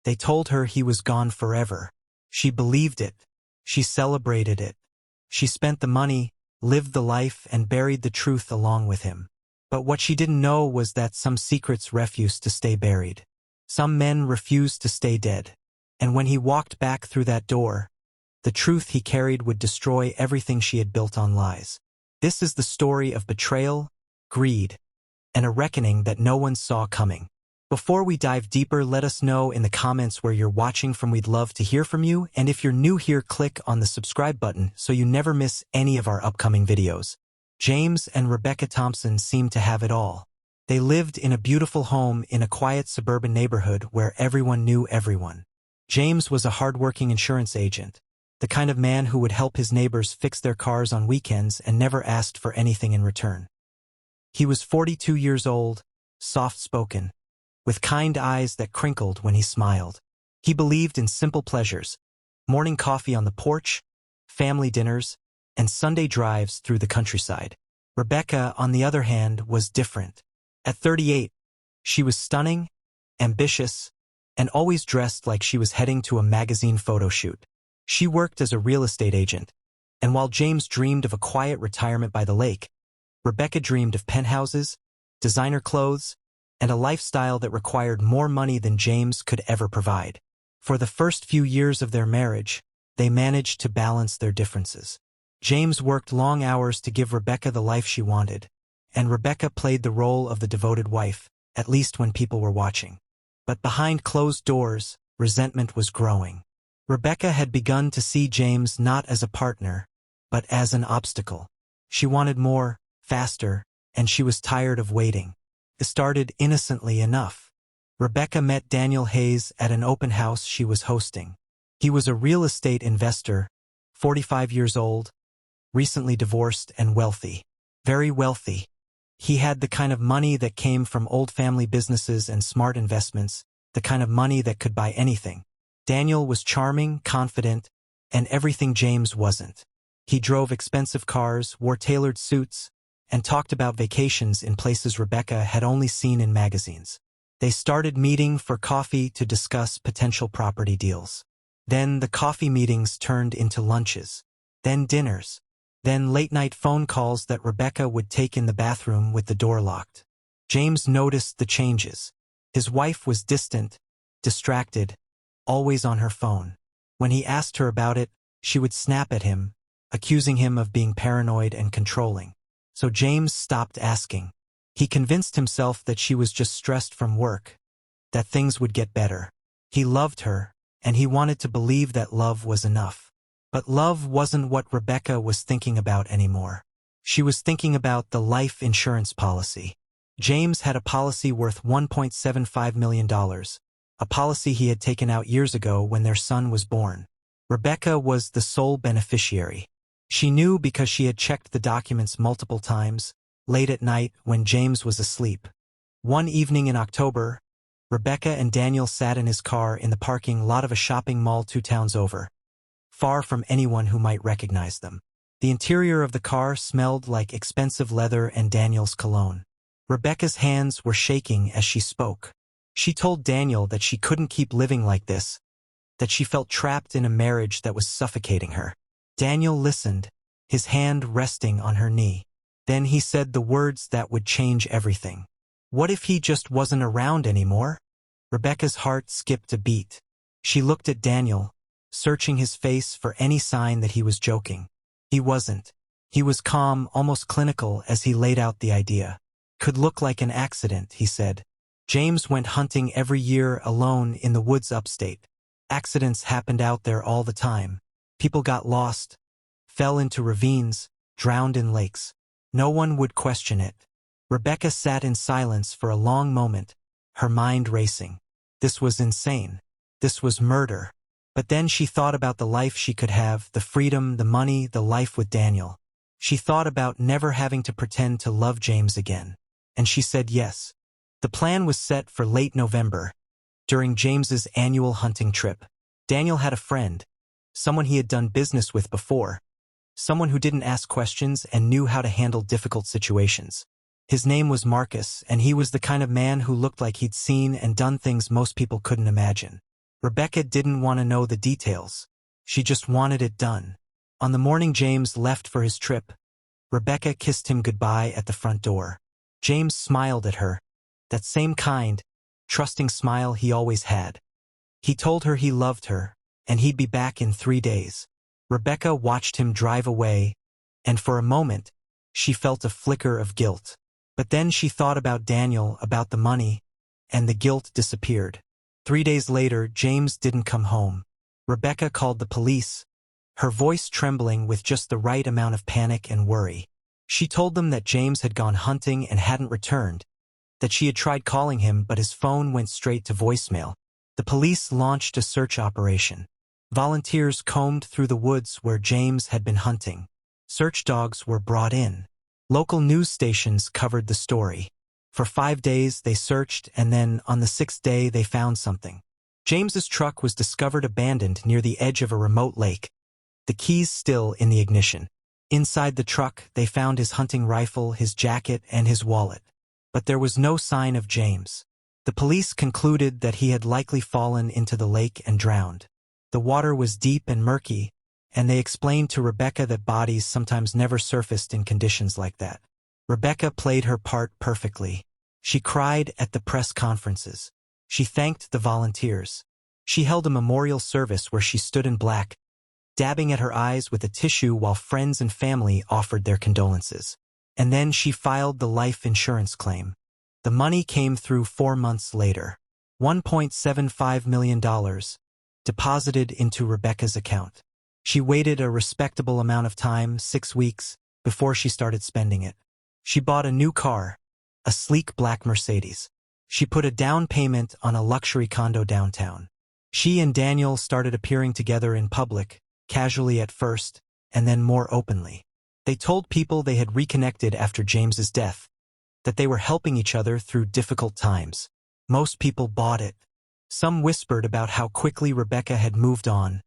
They told her he was gone forever. She believed it. She celebrated it. She spent the money, lived the life, and buried the truth along with him. But what she didn't know was that some secrets refused to stay buried. Some men refused to stay dead. And when he walked back through that door, the truth he carried would destroy everything she had built on lies. This is the story of betrayal, greed, and a reckoning that no one saw coming. Before we dive deeper, let us know in the comments where you're watching from. We'd love to hear from you, and if you're new here, click on the subscribe button so you never miss any of our upcoming videos. James and Rebecca Thompson seemed to have it all. They lived in a beautiful home in a quiet suburban neighborhood where everyone knew everyone. James was a hard-working insurance agent, the kind of man who would help his neighbors fix their cars on weekends and never asked for anything in return. He was 42 years old, soft-spoken, with kind eyes that crinkled when he smiled. He believed in simple pleasures: morning coffee on the porch, family dinners, and Sunday drives through the countryside. Rebecca, on the other hand, was different. At 38, she was stunning, ambitious, and always dressed like she was heading to a magazine photo shoot. She worked as a real estate agent, and while James dreamed of a quiet retirement by the lake, Rebecca dreamed of penthouses, designer clothes, and a lifestyle that required more money than James could ever provide. For the first few years of their marriage, they managed to balance their differences. James worked long hours to give Rebecca the life she wanted, and Rebecca played the role of the devoted wife, at least when people were watching. But behind closed doors, resentment was growing. Rebecca had begun to see James not as a partner, but as an obstacle. She wanted more, faster, and she was tired of waiting. It started innocently enough. Rebecca met Daniel Hayes at an open house she was hosting. He was a real estate investor, 45 years old, recently divorced and wealthy. Very wealthy. He had the kind of money that came from old family businesses and smart investments, the kind of money that could buy anything. Daniel was charming, confident, and everything James wasn't. He drove expensive cars, wore tailored suits, and talked about vacations in places Rebecca had only seen in magazines. They started meeting for coffee to discuss potential property deals. Then the coffee meetings turned into lunches, then dinners, then late-night phone calls that Rebecca would take in the bathroom with the door locked. James noticed the changes. His wife was distant, distracted, always on her phone. When he asked her about it, she would snap at him, accusing him of being paranoid and controlling. So James stopped asking. He convinced himself that she was just stressed from work, that things would get better. He loved her, and he wanted to believe that love was enough. But love wasn't what Rebecca was thinking about anymore. She was thinking about the life insurance policy. James had a policy worth $1.75 million, a policy he had taken out years ago when their son was born. Rebecca was the sole beneficiary. She knew because she had checked the documents multiple times, late at night when James was asleep. One evening in October, Rebecca and Daniel sat in his car in the parking lot of a shopping mall 2 towns over, far from anyone who might recognize them. The interior of the car smelled like expensive leather and Daniel's cologne. Rebecca's hands were shaking as she spoke. She told Daniel that she couldn't keep living like this, that she felt trapped in a marriage that was suffocating her. Daniel listened, his hand resting on her knee. Then he said the words that would change everything. What if he just wasn't around anymore? Rebecca's heart skipped a beat. She looked at Daniel, searching his face for any sign that he was joking. He wasn't. He was calm, almost clinical, as he laid out the idea. Could look like an accident, he said. James went hunting every year alone in the woods upstate. Accidents happened out there all the time. People got lost, fell into ravines, drowned in lakes. No one would question it. Rebecca sat in silence for a long moment, her mind racing. This was insane. This was murder. But then she thought about the life she could have, the freedom, the money, the life with Daniel. She thought about never having to pretend to love James again. And she said yes. The plan was set for late November, during James's annual hunting trip. Daniel had a friend, someone he had done business with before, someone who didn't ask questions and knew how to handle difficult situations. His name was Marcus, and he was the kind of man who looked like he'd seen and done things most people couldn't imagine. Rebecca didn't want to know the details. She just wanted it done. On the morning James left for his trip, Rebecca kissed him goodbye at the front door. James smiled at her, that same kind, trusting smile he always had. He told her he loved her, and he'd be back in 3 days. Rebecca watched him drive away, and for a moment, she felt a flicker of guilt. But then she thought about Daniel, about the money, and the guilt disappeared. 3 days later, James didn't come home. Rebecca called the police, her voice trembling with just the right amount of panic and worry. She told them that James had gone hunting and hadn't returned, that she had tried calling him but his phone went straight to voicemail. The police launched a search operation. Volunteers combed through the woods where James had been hunting. Search dogs were brought in. Local news stations covered the story. For 5 days they searched, and then on the 6th day they found something. James's truck was discovered abandoned near the edge of a remote lake, the keys still in the ignition. Inside the truck they found his hunting rifle, his jacket, and his wallet. But there was no sign of James. The police concluded that he had likely fallen into the lake and drowned. The water was deep and murky, and they explained to Rebecca that bodies sometimes never surfaced in conditions like that. Rebecca played her part perfectly. She cried at the press conferences. She thanked the volunteers. She held a memorial service where she stood in black, dabbing at her eyes with a tissue while friends and family offered their condolences. And then she filed the life insurance claim. The money came through 4 months later. $1.75 million deposited into Rebecca's account. She waited a respectable amount of time, 6 weeks, before she started spending it. She bought a new car, a sleek black Mercedes. She put a down payment on a luxury condo downtown. She and Daniel started appearing together in public, casually at first, and then more openly. They told people they had reconnected after James's death, that they were helping each other through difficult times. Most people bought it. Some whispered about how quickly Rebecca had moved on,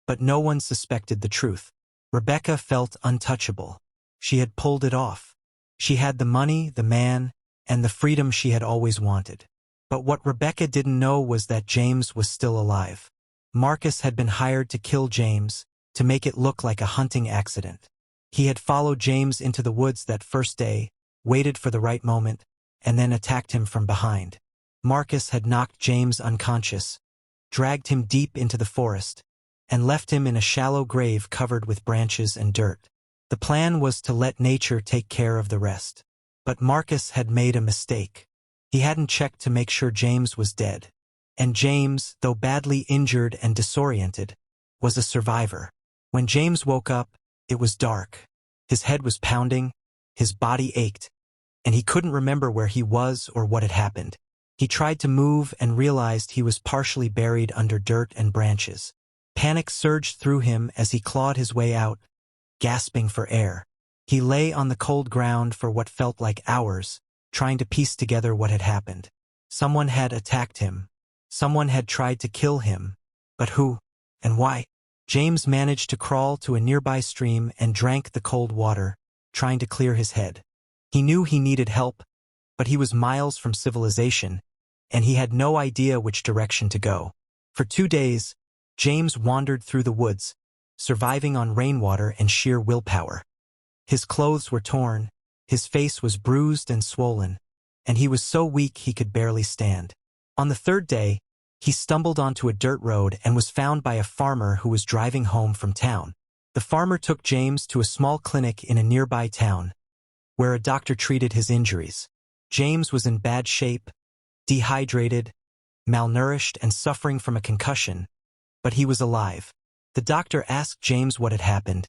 but no one suspected the truth. Rebecca felt untouchable. She had pulled it off. She had the money, the man, and the freedom she had always wanted. But what Rebecca didn't know was that James was still alive. Marcus had been hired to kill James, to make it look like a hunting accident. He had followed James into the woods that first day, waited for the right moment, and then attacked him from behind. Marcus had knocked James unconscious, dragged him deep into the forest, and left him in a shallow grave covered with branches and dirt. The plan was to let nature take care of the rest. But Marcus had made a mistake. He hadn't checked to make sure James was dead. And James, though badly injured and disoriented, was a survivor. When James woke up, it was dark. His head was pounding, his body ached, and he couldn't remember where he was or what had happened. He tried to move and realized he was partially buried under dirt and branches. Panic surged through him as he clawed his way out, gasping for air. He lay on the cold ground for what felt like hours, trying to piece together what had happened. Someone had attacked him. Someone had tried to kill him. But who and why? James managed to crawl to a nearby stream and drank the cold water, trying to clear his head. He knew he needed help, but he was miles from civilization, and he had no idea which direction to go. For 2 days, James wandered through the woods, surviving on rainwater and sheer willpower. His clothes were torn, his face was bruised and swollen, and he was so weak he could barely stand. On the 3rd day, he stumbled onto a dirt road and was found by a farmer who was driving home from town. The farmer took James to a small clinic in a nearby town, where a doctor treated his injuries. James was in bad shape, dehydrated, malnourished, and suffering from a concussion, but he was alive. The doctor asked James what had happened,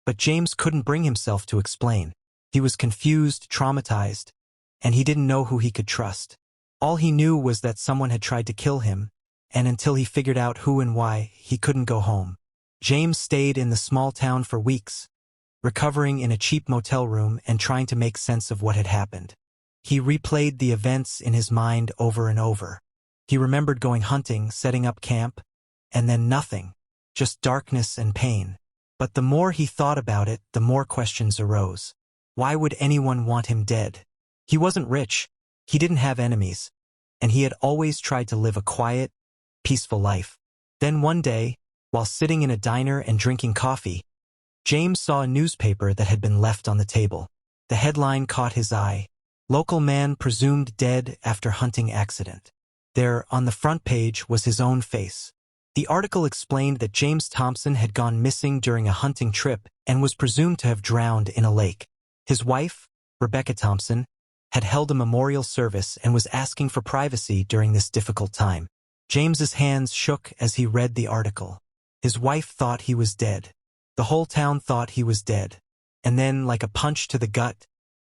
but James couldn't bring himself to explain. He was confused, traumatized, and he didn't know who he could trust. All he knew was that someone had tried to kill him, and until he figured out who and why, he couldn't go home. James stayed in the small town for weeks, recovering in a cheap motel room and trying to make sense of what had happened. He replayed the events in his mind over and over. He remembered going hunting, setting up camp, and then nothing, just darkness and pain. But the more he thought about it, the more questions arose. Why would anyone want him dead? He wasn't rich, he didn't have enemies, and he had always tried to live a quiet, peaceful life. Then one day, while sitting in a diner and drinking coffee, James saw a newspaper that had been left on the table. The headline caught his eye. Local man presumed dead after hunting accident. There, on the front page, was his own face. The article explained that James Thompson had gone missing during a hunting trip and was presumed to have drowned in a lake. His wife, Rebecca Thompson, had held a memorial service and was asking for privacy during this difficult time. James's hands shook as he read the article. His wife thought he was dead. The whole town thought he was dead. And then, like a punch to the gut,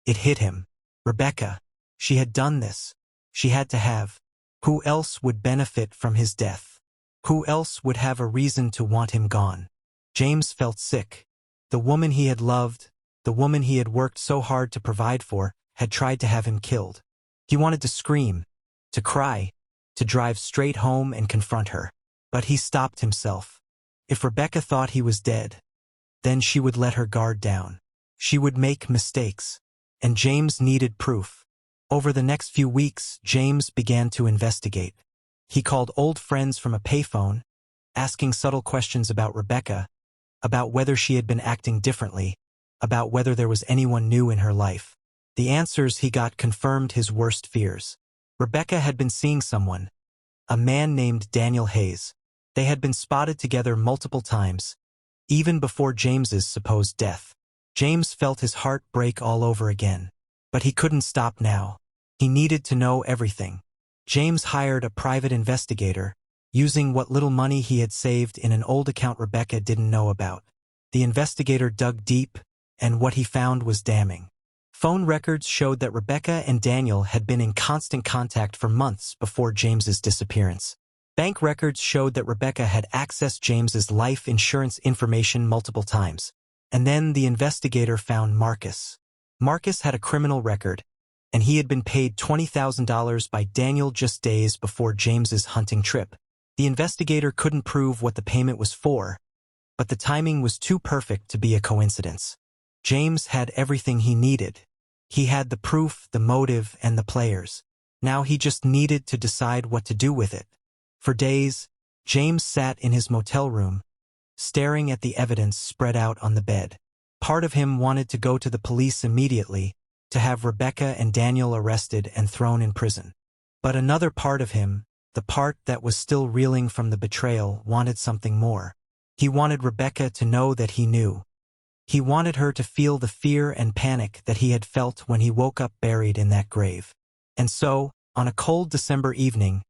it hit him. Rebecca. She had done this. She had to have. Who else would benefit from his death? Who else would have a reason to want him gone? James felt sick. The woman he had loved, the woman he had worked so hard to provide for, had tried to have him killed. He wanted to scream, to cry, to drive straight home and confront her. But he stopped himself. If Rebecca thought he was dead, then she would let her guard down. She would make mistakes. And James needed proof. Over the next few weeks, James began to investigate. He called old friends from a payphone, asking subtle questions about Rebecca, about whether she had been acting differently, about whether there was anyone new in her life. The answers he got confirmed his worst fears. Rebecca had been seeing someone, a man named Daniel Hayes. They had been spotted together multiple times, even before James's supposed death. James felt his heart break all over again. But he couldn't stop now. He needed to know everything. James hired a private investigator, using what little money he had saved in an old account Rebecca didn't know about. The investigator dug deep, and what he found was damning. Phone records showed that Rebecca and Daniel had been in constant contact for months before James's disappearance. Bank records showed that Rebecca had accessed James's life insurance information multiple times. And then the investigator found Marcus. Marcus had a criminal record, and he had been paid $20,000 by Daniel just days before James's hunting trip. The investigator couldn't prove what the payment was for, but the timing was too perfect to be a coincidence. James had everything he needed. He had the proof, the motive, and the players. Now he just needed to decide what to do with it. For days, James sat in his motel room, staring at the evidence spread out on the bed. Part of him wanted to go to the police immediately, to have Rebecca and Daniel arrested and thrown in prison. But another part of him, the part that was still reeling from the betrayal, wanted something more. He wanted Rebecca to know that he knew. He wanted her to feel the fear and panic that he had felt when he woke up buried in that grave. And so, on a cold December evening,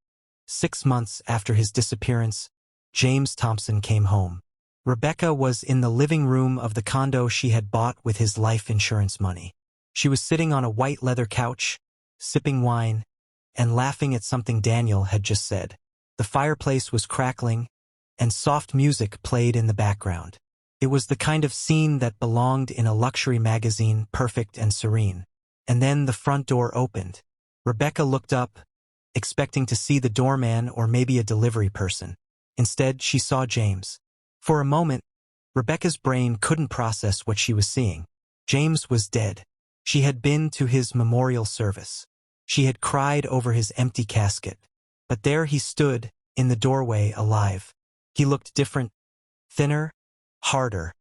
6 months after his disappearance, James Thompson came home. Rebecca was in the living room of the condo she had bought with his life insurance money. She was sitting on a white leather couch, sipping wine, and laughing at something Daniel had just said. The fireplace was crackling, and soft music played in the background. It was the kind of scene that belonged in a luxury magazine, perfect and serene. And then the front door opened. Rebecca looked up, expecting to see the doorman or maybe a delivery person. Instead, she saw James. For a moment, Rebecca's brain couldn't process what she was seeing. James was dead. She had been to his memorial service. She had cried over his empty casket. But there he stood, in the doorway, alive. He looked different, thinner, harder,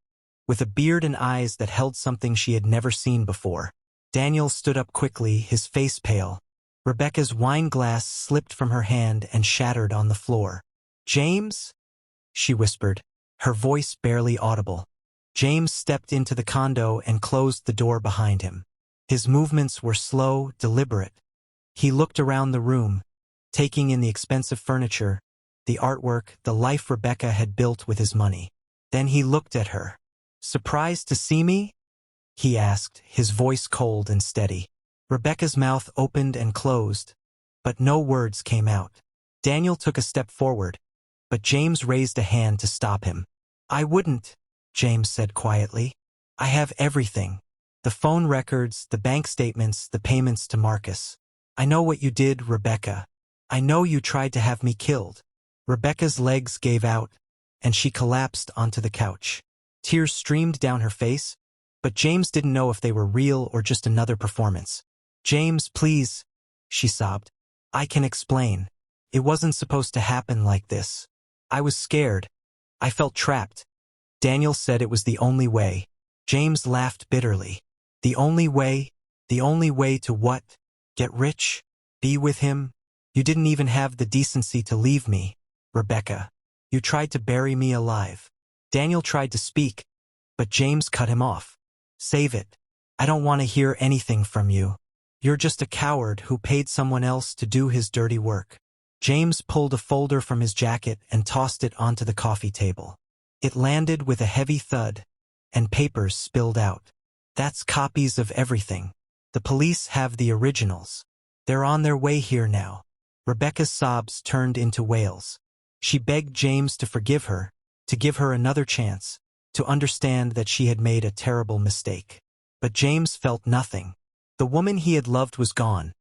with a beard and eyes that held something she had never seen before. Daniel stood up quickly, his face pale. Rebecca's wine glass slipped from her hand and shattered on the floor. "James?" she whispered, her voice barely audible. James stepped into the condo and closed the door behind him. His movements were slow, deliberate. He looked around the room, taking in the expensive furniture, the artwork, the life Rebecca had built with his money. Then he looked at her. "Surprised to see me?" he asked, his voice cold and steady. Rebecca's mouth opened and closed, but no words came out. Daniel took a step forward, but James raised a hand to stop him. "I wouldn't," James said quietly. "I have everything. The phone records, the bank statements, the payments to Marcus. I know what you did, Rebecca. I know you tried to have me killed." Rebecca's legs gave out, and she collapsed onto the couch. Tears streamed down her face, but James didn't know if they were real or just another performance. "James, please," she sobbed. "I can explain. It wasn't supposed to happen like this. I was scared. I felt trapped. Daniel said it was the only way. James laughed bitterly. The only way? The only way to what? Get rich? Be with him? You didn't even have the decency to leave me, Rebecca. You tried to bury me alive. Daniel tried to speak, but James cut him off. Save it. I don't want to hear anything from you. You're just a coward who paid someone else to do his dirty work. James pulled a folder from his jacket and tossed it onto the coffee table. It landed with a heavy thud, and papers spilled out. That's copies of everything. The police have the originals. They're on their way here now. Rebecca's sobs turned into wails. She begged James to forgive her, to give her another chance, to understand that she had made a terrible mistake. But James felt nothing. The woman he had loved was gone,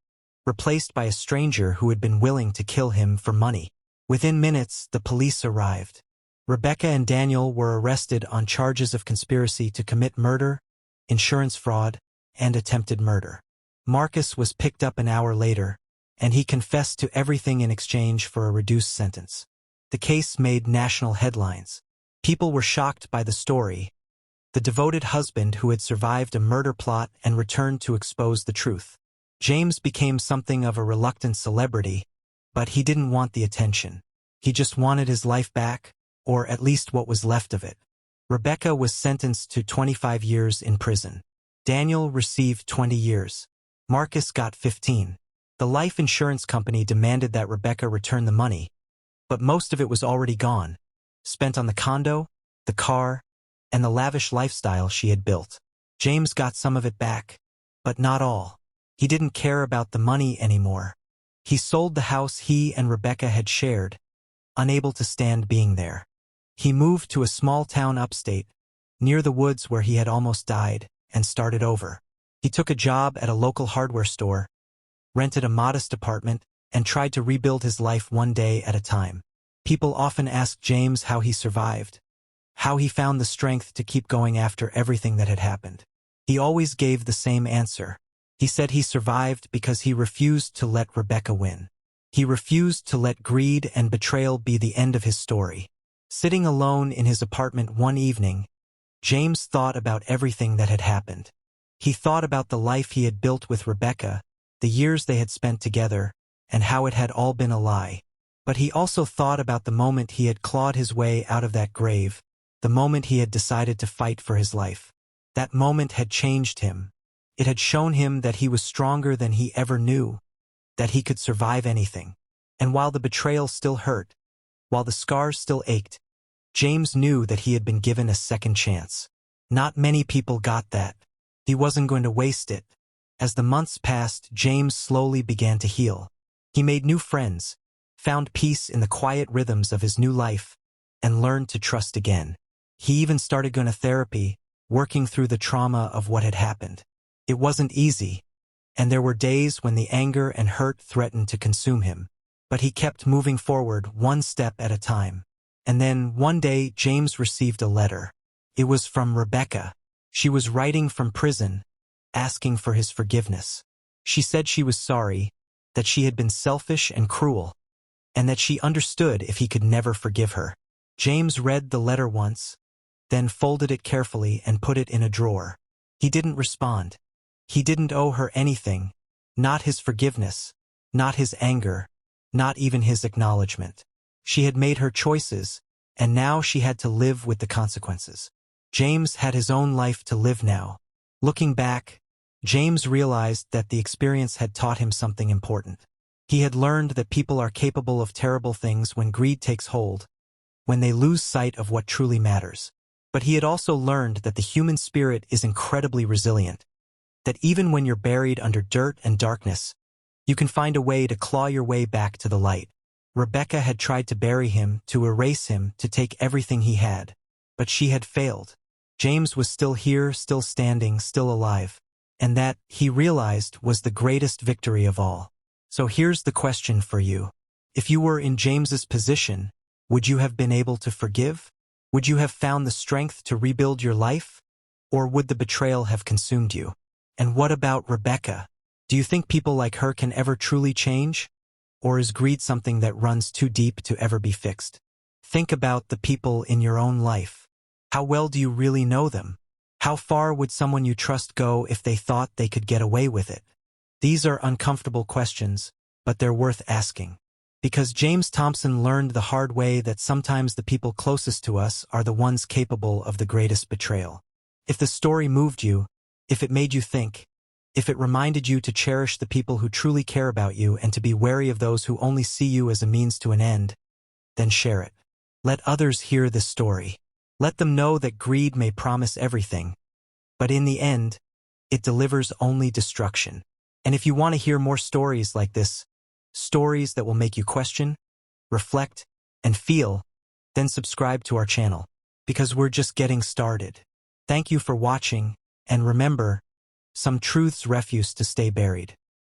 replaced by a stranger who had been willing to kill him for money. Within minutes, the police arrived. Rebecca and Daniel were arrested on charges of conspiracy to commit murder, insurance fraud, and attempted murder. Marcus was picked up an hour later, and he confessed to everything in exchange for a reduced sentence. The case made national headlines. People were shocked by the story. The devoted husband who had survived a murder plot and returned to expose the truth. James became something of a reluctant celebrity, but he didn't want the attention. He just wanted his life back, or at least what was left of it. Rebecca was sentenced to 25 years in prison. Daniel received 20 years. Marcus got 15. The life insurance company demanded that Rebecca return the money, but most of it was already gone, spent on the condo, the car, and the lavish lifestyle she had built. James got some of it back, but not all. He didn't care about the money anymore. He sold the house he and Rebecca had shared, unable to stand being there. He moved to a small town upstate, near the woods where he had almost died, and started over. He took a job at a local hardware store, rented a modest apartment, and tried to rebuild his life one day at a time. People often asked James how he survived, how he found the strength to keep going after everything that had happened. He always gave the same answer. He said he survived because he refused to let Rebecca win. He refused to let greed and betrayal be the end of his story. Sitting alone in his apartment one evening, James thought about everything that had happened. He thought about the life he had built with Rebecca, the years they had spent together, and how it had all been a lie. But he also thought about the moment he had clawed his way out of that grave, the moment he had decided to fight for his life. That moment had changed him. It had shown him that he was stronger than he ever knew, that he could survive anything. And while the betrayal still hurt, while the scars still ached, James knew that he had been given a second chance. Not many people got that. He wasn't going to waste it. As the months passed, James slowly began to heal. He made new friends, found peace in the quiet rhythms of his new life, and learned to trust again. He even started going to therapy, working through the trauma of what had happened. It wasn't easy, and there were days when the anger and hurt threatened to consume him. But he kept moving forward one step at a time. And then, one day, James received a letter. It was from Rebecca. She was writing from prison, asking for his forgiveness. She said she was sorry, that she had been selfish and cruel, and that she understood if he could never forgive her. James read the letter once, then folded it carefully and put it in a drawer. He didn't respond. He didn't owe her anything, not his forgiveness, not his anger, not even his acknowledgement. She had made her choices, and now she had to live with the consequences. James had his own life to live now. Looking back, James realized that the experience had taught him something important. He had learned that people are capable of terrible things when greed takes hold, when they lose sight of what truly matters. But he had also learned that the human spirit is incredibly resilient, that even when you're buried under dirt and darkness, you can find a way to claw your way back to the light. Rebecca had tried to bury him, to erase him, to take everything he had. But she had failed. James was still here, still standing, still alive. And that, he realized, was the greatest victory of all. So here's the question for you. If you were in James's position, would you have been able to forgive? Would you have found the strength to rebuild your life? Or would the betrayal have consumed you? And what about Rebecca? Do you think people like her can ever truly change? Or is greed something that runs too deep to ever be fixed? Think about the people in your own life. How well do you really know them? How far would someone you trust go if they thought they could get away with it? These are uncomfortable questions, but they're worth asking. Because James Thompson learned the hard way that sometimes the people closest to us are the ones capable of the greatest betrayal. If the story moved you, if it made you think, if it reminded you to cherish the people who truly care about you and to be wary of those who only see you as a means to an end, then share it. Let others hear this story. Let them know that greed may promise everything, but in the end, it delivers only destruction. And if you want to hear more stories like this, stories that will make you question, reflect, and feel, then subscribe to our channel, because we're just getting started. Thank you for watching, and remember, some truths refuse to stay buried.